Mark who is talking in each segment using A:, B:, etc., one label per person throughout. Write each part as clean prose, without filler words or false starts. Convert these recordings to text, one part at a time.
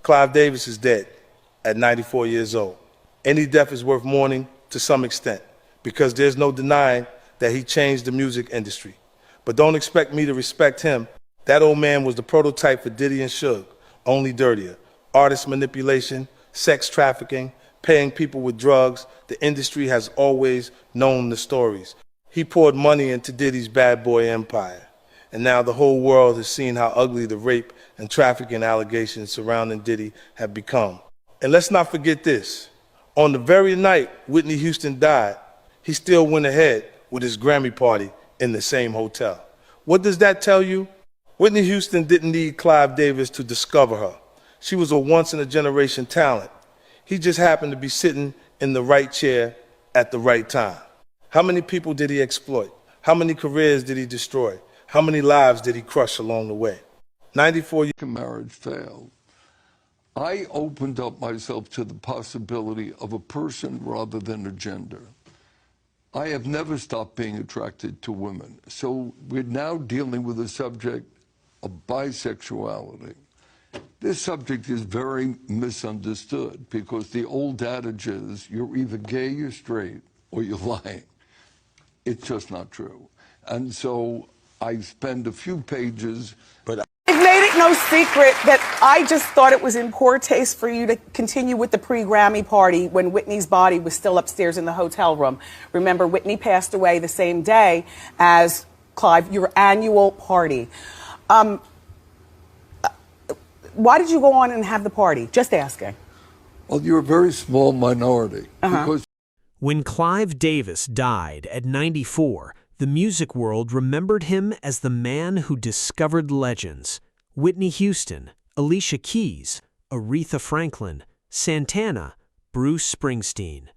A: Clive Davis is dead at 94 years old. Any death is worth mourning to some extent, because there's no denying that he changed the music industry. But don't expect me to respect him. That old man was the prototype for Diddy and Suge, only dirtier. Artist manipulation, sex trafficking, paying people with drugs. The industry has always known the stories. He poured money into Diddy's bad boy empire. And now the whole world has seen how ugly the rape and trafficking allegations surrounding Diddy have become. And let's not forget this. On the very night Whitney Houston died, he still went ahead with his Grammy party in the same hotel. What does that tell you? Whitney Houston didn't need Clive Davis to discover her. She was a once-in-a-generation talent. He just happened to be sitting in the right chair at the right time. How many people did he exploit? How many careers did he destroy? How many lives did he crush along the way? 94 years.
B: Marriage failed. I opened up myself to the possibility of a person rather than a gender. I have never stopped being attracted to women. So we're now dealing with the subject of bisexuality. This subject is very misunderstood because the old adage is you're either gay, you're straight, or you're lying. It's just not true. And so I spend a few pages, but
C: I've made it no secret that I just thought it was in poor taste for you to continue with the pre-Grammy party when Whitney's body was still upstairs in the hotel room. Remember, Whitney passed away the same day as Clive, your annual party. Why did you go on and have the party? Just asking.
B: Well, you're a very small minority. Because
D: when Clive Davis died at 94, the music world remembered him as the man who discovered legends. Whitney Houston, Alicia Keys, Aretha Franklin, Santana, Bruce Springsteen.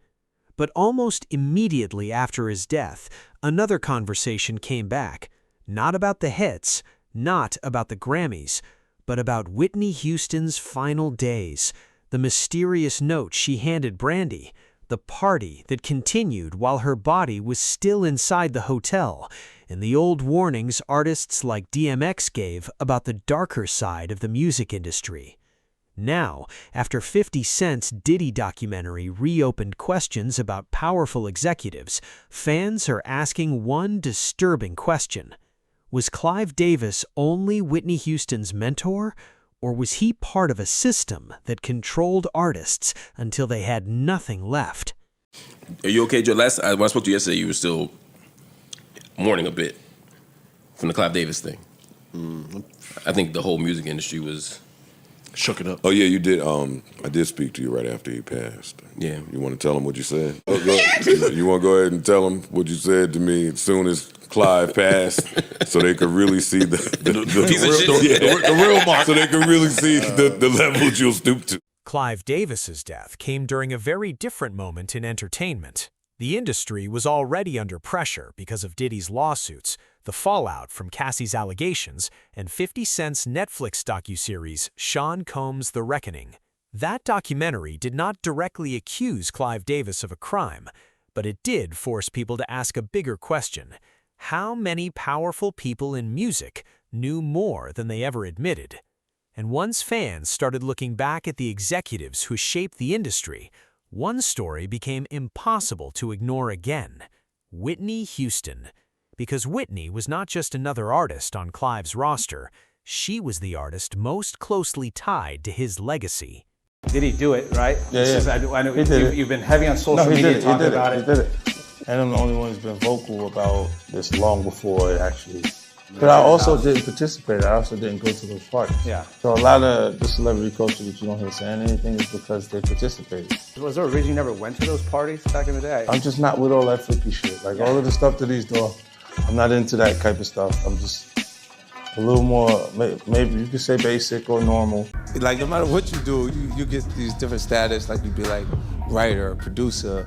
D: But almost immediately after his death, another conversation came back. Not about the hits, not about the Grammys, but about Whitney Houston's final days, the mysterious note she handed Brandy, the party that continued while her body was still inside the hotel, and the old warnings artists like DMX gave about the darker side of the music industry. Now, after 50 Cent's Diddy documentary reopened questions about powerful executives, fans are asking one disturbing question. Was Clive Davis only Whitney Houston's mentor, or was he part of a system that controlled artists until they had nothing left?
E: Are you okay, Joe? When I spoke to you yesterday, you were still mourning a bit from the Clive Davis thing. I think the whole music industry was
F: shook it up.
G: Oh yeah, you did. I did speak to you right after he passed.
E: Yeah.
G: You want to tell him what you said? You want to go ahead and tell him what you said to me as soon as Clive passed, so they could really see the real mark. So they could really see the levels you'll stoop to.
D: Clive Davis's death came during a very different moment in entertainment. The industry was already under pressure because of Diddy's lawsuits, the fallout from Cassie's allegations, and 50 Cent's Netflix docuseries Sean Combs' The Reckoning. That documentary did not directly accuse Clive Davis of a crime, but it did force people to ask a bigger question. How many powerful people in music knew more than they ever admitted? And once fans started looking back at the executives who shaped the industry, one story became impossible to ignore again: Whitney Houston. Because Whitney was not just another artist on Clive's roster, she was the artist most closely tied to his legacy.
H: Did he do it, right?
F: Yeah.
H: I know you've been heavy on social media talking about it.
F: He did it. And I'm the only one who's been vocal about this long before it actually. But I also didn't participate. I also didn't go to those parties.
H: Yeah.
F: So a lot of the celebrity culture that you don't hear saying anything is because they participated.
H: Was there a reason you never went to those parties back in the day?
F: I'm just not with all that flippy shit. Like all of the stuff that he's doing, I'm not into that type of stuff. I'm just a little more, maybe you could say basic or normal.
I: Like no matter what you do, you get these different status. Like you'd be like writer, producer,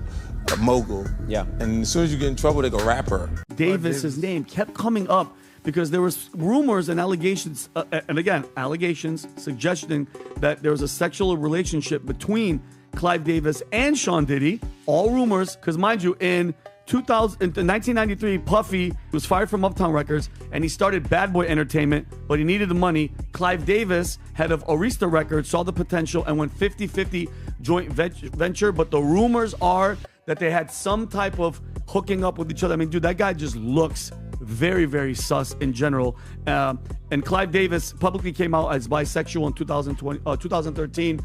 I: a mogul.
H: Yeah.
I: And as soon as you get in trouble, they go rapper.
J: Davis's name kept coming up because there was rumors and allegations, and again, allegations suggesting that there was a sexual relationship between Clive Davis and Sean Diddy. All rumors, because mind you, in In 1993, Puffy was fired from Uptown Records, and he started Bad Boy Entertainment, but he needed the money. Clive Davis, head of Arista Records, saw the potential and went 50-50 joint venture, but the rumors are that they had some type of hooking up with each other. I mean, dude, that guy just looks very, very sus in general. And Clive Davis publicly came out as bisexual in 2013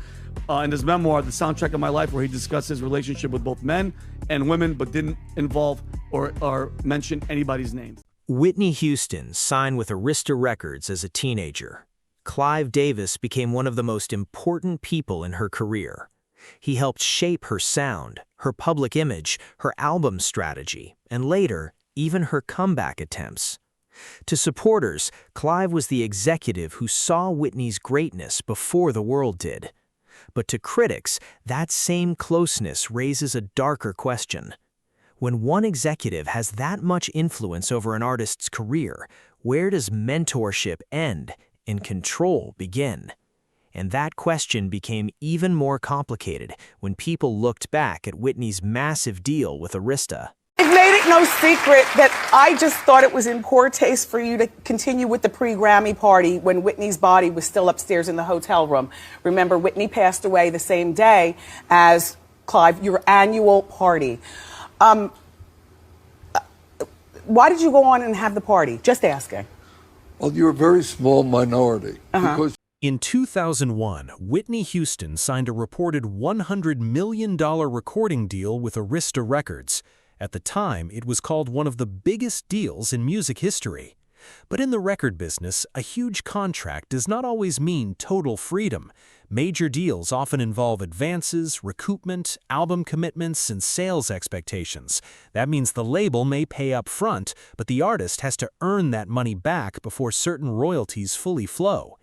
J: in his memoir, The Soundtrack of My Life, where he discussed his relationship with both men and women, but didn't involve or mention anybody's name.
D: Whitney Houston signed with Arista Records as a teenager. Clive Davis became one of the most important people in her career. He helped shape her sound, her public image, her album strategy, and later, even her comeback attempts. To supporters, Clive was the executive who saw Whitney's greatness before the world did. But to critics, that same closeness raises a darker question. When one executive has that much influence over an artist's career, where does mentorship end and control begin? And that question became even more complicated when people looked back at Whitney's massive deal with Arista.
C: I've made it no secret that I just thought it was in poor taste for you to continue with the pre-Grammy party when Whitney's body was still upstairs in the hotel room. Remember, Whitney passed away the same day as Clive, your annual party. Why did you go on and have the party? Just asking.
B: Well, you're a very small minority. Because
D: in 2001, Whitney Houston signed a reported $100 million recording deal with Arista Records. At the time, it was called one of the biggest deals in music history. But in the record business, a huge contract does not always mean total freedom. Major deals often involve advances, recoupment, album commitments, and sales expectations. That means the label may pay up front, but the artist has to earn that money back before certain royalties fully flow.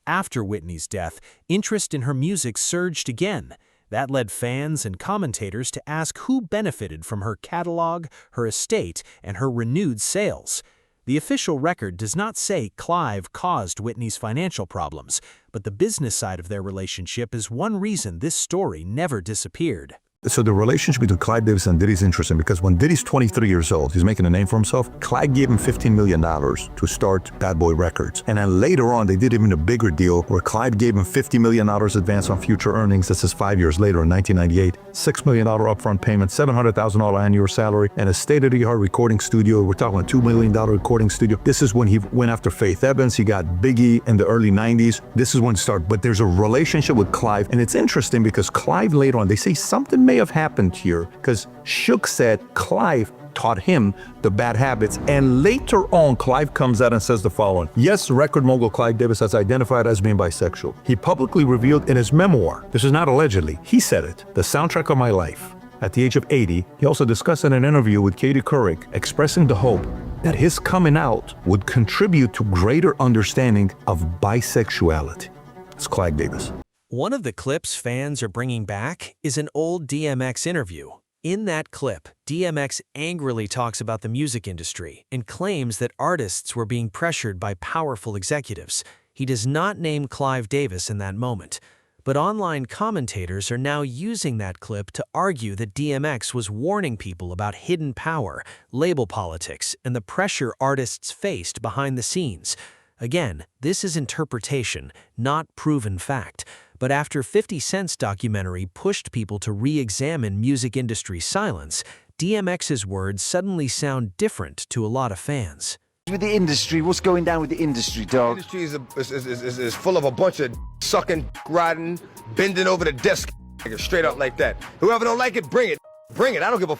D: After Whitney's death, interest in her music surged again. That led fans and commentators to ask who benefited from her catalog, her estate, and her renewed sales. The official record does not say Clive caused Whitney's financial problems, but the business side of their relationship is one reason this story never disappeared.
K: So the relationship between Clive Davis and Diddy is interesting because when Diddy's 23 years old, he's making a name for himself, Clive gave him $15 million to start Bad Boy Records. And then later on, they did even a bigger deal where Clive gave him $50 million advance on future earnings. This is 5 years later in 1998, $6 million upfront payment, $700,000 annual salary, and a state-of-the-art recording studio. We're talking about $2 million recording studio. This is when he went after Faith Evans. He got Biggie in the early 90s. This is when it started. But there's a relationship with Clive. And it's interesting because Clive later on, they say something may have happened here because Shook said Clive taught him the bad habits. And later on, Clive comes out and says the following. Yes, record mogul Clive Davis has identified as being bisexual. He publicly revealed in his memoir, this is not allegedly, he said it, The Soundtrack of My Life. At the age of 80, he also discussed in an interview with Katie Couric, expressing the hope that his coming out would contribute to greater understanding of bisexuality. It's Clive Davis.
D: One of the clips fans are bringing back is an old DMX interview. In that clip, DMX angrily talks about the music industry and claims that artists were being pressured by powerful executives. He does not name Clive Davis in that moment. But online commentators are now using that clip to argue that DMX was warning people about hidden power, label politics, and the pressure artists faced behind the scenes. Again, this is interpretation, not proven fact. But after 50 Cent's documentary pushed people to re-examine music industry silence, DMX's words suddenly sound different to a lot of fans.
L: With the industry, what's going down with the industry, dog?
M: The industry is full of a bunch of sucking, riding, bending over the desk, straight up like that. Whoever don't like it, bring it. Bring it. I don't give a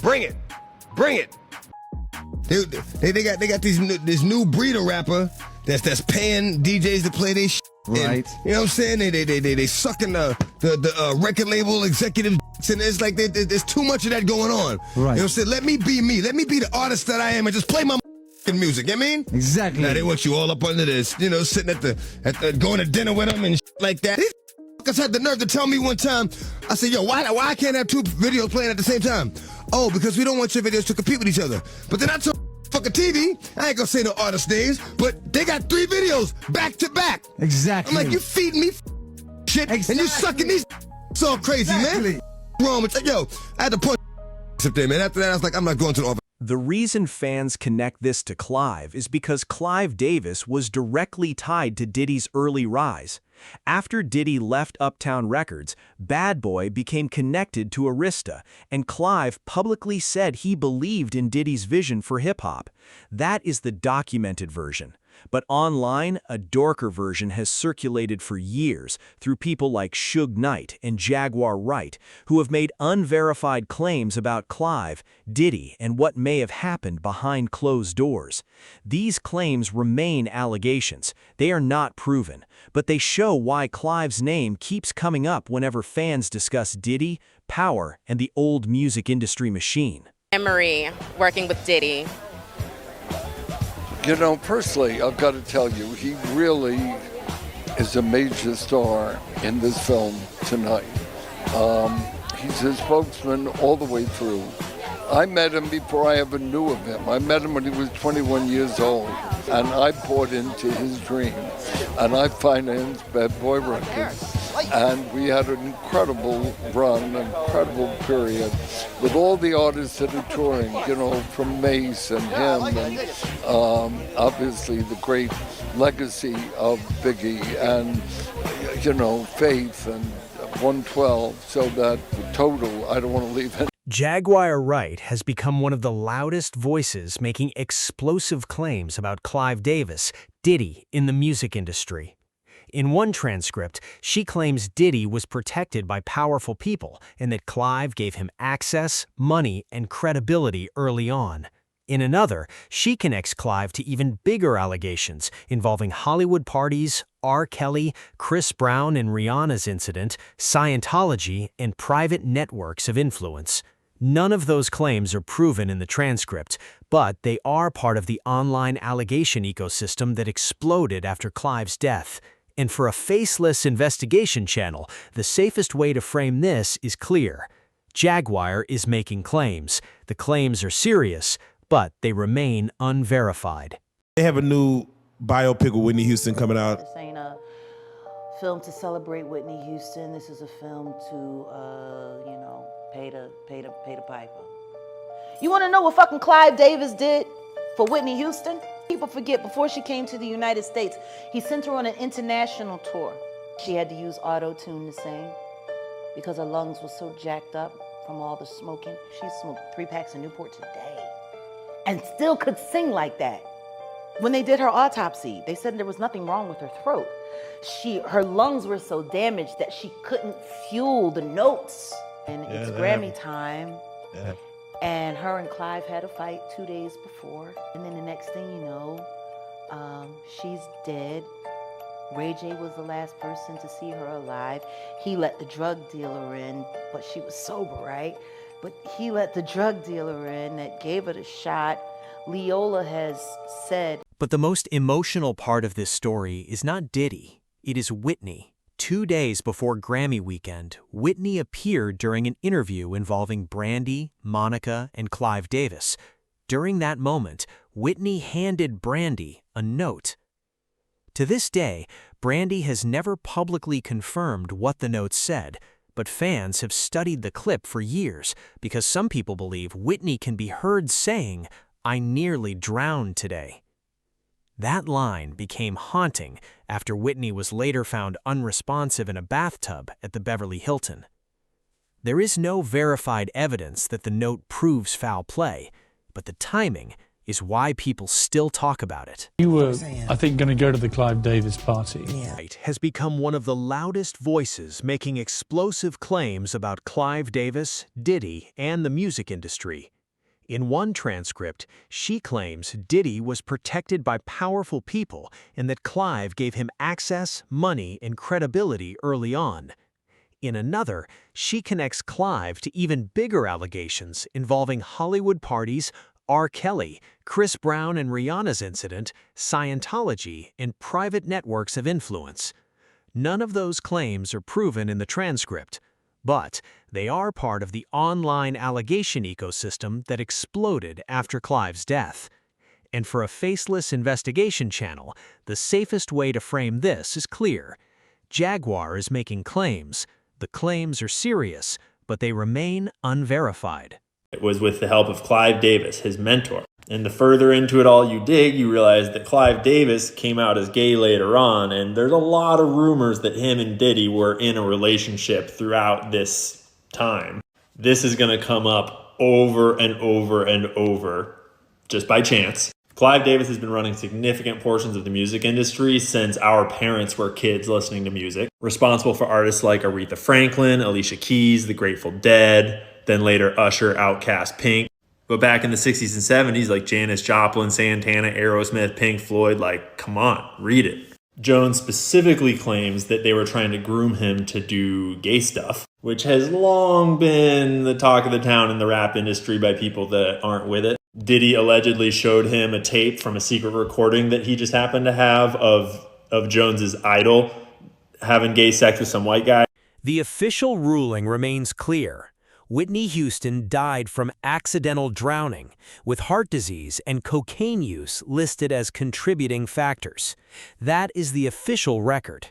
M: Bring it. Bring it. They got this new breed of rapper that's paying DJs to play their shit.
L: Right.
M: And, you know what I'm saying? They sucking the record label executive and it's like there's too much of that going on.
L: Right.
M: You know what I'm saying? Let me be me. Let me be the artist that I am and just play my music. You know what I mean?
L: Exactly.
M: Now they want you all up under this, you know, sitting at the going to dinner with them and shit like that. These fuckers had the nerve to tell me one time. I said, yo, why I can't have two videos playing at the same time? Oh, because we don't want your videos to compete with each other. But then I told fucking TV, I ain't gonna say no artist names, but they got 3 videos back to back.
L: Exactly.
M: I'm like, you feeding me shit, and you sucking these. It's all crazy, man. Wrong with yo? I had to punch up there, man. After that, I was like, I'm not going to the office.
D: The reason fans connect this to Clive is because Clive Davis was directly tied to Diddy's early rise. After Diddy left Uptown Records, Bad Boy became connected to Arista, and Clive publicly said he believed in Diddy's vision for hip-hop. That is the documented version. But online, a dorker version has circulated for years through people like Suge Knight and Jaguar Wright, who have made unverified claims about Clive, Diddy, and what may have happened behind closed doors. These claims remain allegations. They are not proven, but they show why Clive's name keeps coming up whenever fans discuss Diddy, power, and the old music industry machine.
N: Memory working with Diddy.
B: You know, personally, I've got to tell you, he really is a major star in this film tonight. He's his spokesman all the way through. I met him before I ever knew of him. I met him when he was 21 years old, and I bought into his dream. And I financed Bad Boy Records. And we had an incredible run, an incredible period with all the artists that are touring, you know, from Mace and him, and obviously the great legacy of Biggie and, you know, Faith and 112, so that the total, I don't want to leave it.
D: Jaguar Wright has become one of the loudest voices making explosive claims about Clive Davis, Diddy, in the music industry. In one transcript, she claims Diddy was protected by powerful people and that Clive gave him access, money, and credibility early on. In another, she connects Clive to even bigger allegations involving Hollywood parties, R. Kelly, Chris Brown and Rihanna's incident, Scientology, and private networks of influence. None of those claims are proven in the transcript, but they are part of the online allegation ecosystem that exploded after Clive's death. And for a faceless investigation channel, the safest way to frame this is clear. Jaguar is making claims. The claims are serious, but they remain unverified.
O: They have a new biopic with Whitney Houston coming out.
P: This ain't a film to celebrate Whitney Houston. This is a film to, you know, pay the piper. You want to know what fucking Clive Davis did for Whitney Houston? People forget, before she came to the United States, he sent her on an international tour. She had to use auto-tune to sing because her lungs were so jacked up from all the smoking. She smoked 3 packs of Newport today and still could sing like that. When they did her autopsy, they said there was nothing wrong with her throat. Her lungs were so damaged that she couldn't fuel the notes. And it's Grammy time.
O: Yeah.
P: And her and Clive had a fight 2 days before. And then the next thing you know, she's dead. Ray J was the last person to see her alive. He let the drug dealer in, but she was sober, right? But he let the drug dealer in that gave her the shot. Leola has said.
D: But the most emotional part of this story is not Diddy, it is Whitney. 2 days before Grammy weekend, Whitney appeared during an interview involving Brandy, Monica, and Clive Davis. During that moment, Whitney handed Brandy a note. To this day, Brandy has never publicly confirmed what the note said, but fans have studied the clip for years because some people believe Whitney can be heard saying, "I nearly drowned today." That line became haunting after Whitney was later found unresponsive in a bathtub at the Beverly Hilton. There is no verified evidence that the note proves foul play, but the timing is why people still talk about it.
Q: You were, I think, going to go to the Clive Davis party.
D: Wright has become one of the loudest voices making explosive claims about Clive Davis, Diddy, and the music industry. In one transcript, she claims Diddy was protected by powerful people and that Clive gave him access, money, and credibility early on. In another, she connects Clive to even bigger allegations involving Hollywood parties, R. Kelly, Chris Brown and Rihanna's incident, Scientology, and private networks of influence. None of those claims are proven in the transcript, but they are part of the online allegation ecosystem that exploded after Clive's death. And for a faceless investigation channel, the safest way to frame this is clear. Jaguar is making claims. The claims are serious, but they remain unverified.
R: It was with the help of Clive Davis, his mentor. And the further into it all you dig, you realize that Clive Davis came out as gay later on, and there's a lot of rumors that him and Diddy were in a relationship throughout this time. This is going to come up over and over and over, just by chance. Clive Davis has been running significant portions of the music industry since our parents were kids listening to music. Responsible for artists like Aretha Franklin, Alicia Keys, The Grateful Dead, then later Usher, Outkast, Pink. But back in the 60s and 70s, like Janis Joplin, Santana, Aerosmith, Pink Floyd, like, come on, read it. Jones specifically claims that they were trying to groom him to do gay stuff, which has long been the talk of the town in the rap industry by people that aren't with it. Diddy allegedly showed him a tape from a secret recording that he just happened to have of Jones's idol having gay sex with some white guy.
D: The official ruling remains clear. Whitney Houston died from accidental drowning, with heart disease and cocaine use listed as contributing factors. That is the official record.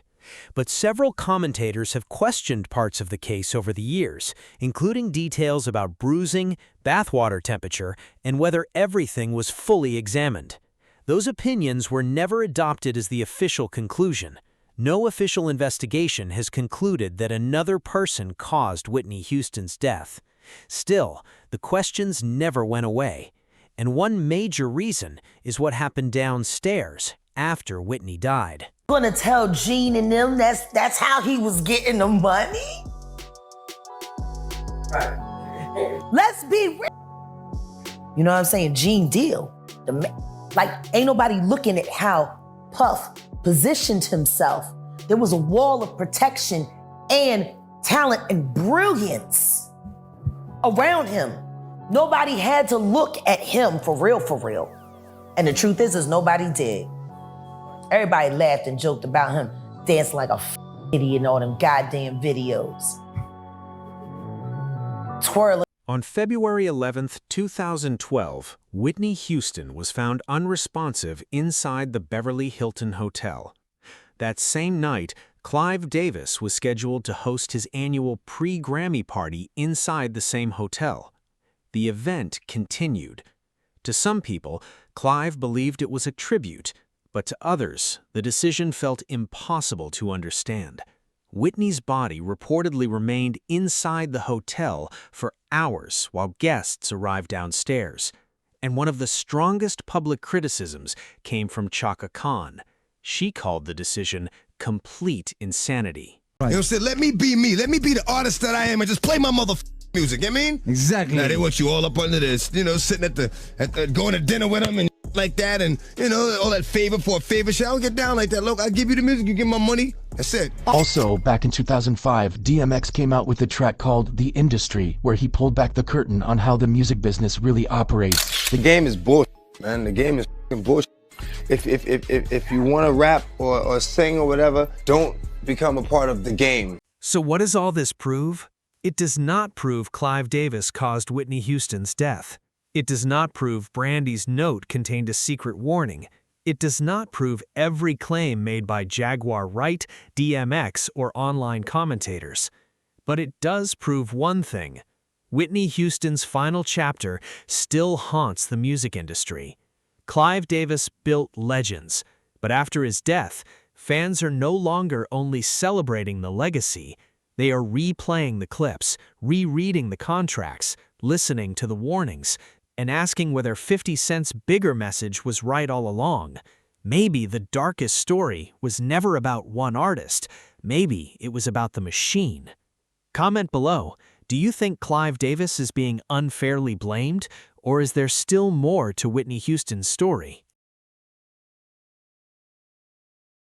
D: But several commentators have questioned parts of the case over the years, including details about bruising, bathwater temperature, and whether everything was fully examined. Those opinions were never adopted as the official conclusion. No official investigation has concluded that another person caused Whitney Houston's death. Still, the questions never went away. And one major reason is what happened downstairs after Whitney died.
P: Gonna tell Gene and them that's how he was getting the money? Let's be real. You know what I'm saying? Gene Deal. Like, ain't nobody looking at how Puff positioned himself. There was a wall of protection and talent and brilliance around him. Nobody had to look at him for real. And the truth is nobody did. Everybody laughed and joked about him dancing like a idiot in all them goddamn videos. Twirling.
D: On February 11, 2012, Whitney Houston was found unresponsive inside the Beverly Hilton Hotel. That same night, Clive Davis was scheduled to host his annual pre-Grammy party inside the same hotel. The event continued. To some people, Clive believed it was a tribute, but to others, the decision felt impossible to understand. Whitney's body reportedly remained inside the hotel for hours while guests arrived downstairs. And one of the strongest public criticisms came from Chaka Khan. She called the decision complete insanity.
M: You know what I'm saying? Let me be me. Let me be the artist that I am and just play my music, you know what I mean?
I: Exactly.
M: Now they want you all up under this, you know, sitting at the going to dinner with them and like that, and you know, all that favor for a favor shit. I don't get down like that. Look, I give you the music, you give my money. That's it.
S: Also, back in 2005, DMX came out with a track called The Industry, where he pulled back the curtain on how the music business really operates.
I: The game is bullshit, man. The game is fucking bullshit. If you want to rap or sing or whatever, don't become a part of the game.
D: So what does all this prove? It does not prove Clive Davis caused Whitney Houston's death. It does not prove Brandy's note contained a secret warning. It does not prove every claim made by Jaguar Wright, DMX, or online commentators. But it does prove one thing. Whitney Houston's final chapter still haunts the music industry. Clive Davis built legends, but after his death, fans are no longer only celebrating the legacy, they are replaying the clips, rereading the contracts, listening to the warnings, and asking whether 50 Cent's bigger message was right all along. Maybe the darkest story was never about one artist. Maybe it was about the machine. Comment below. Do you think Clive Davis is being unfairly blamed, or is there still more to Whitney Houston's story?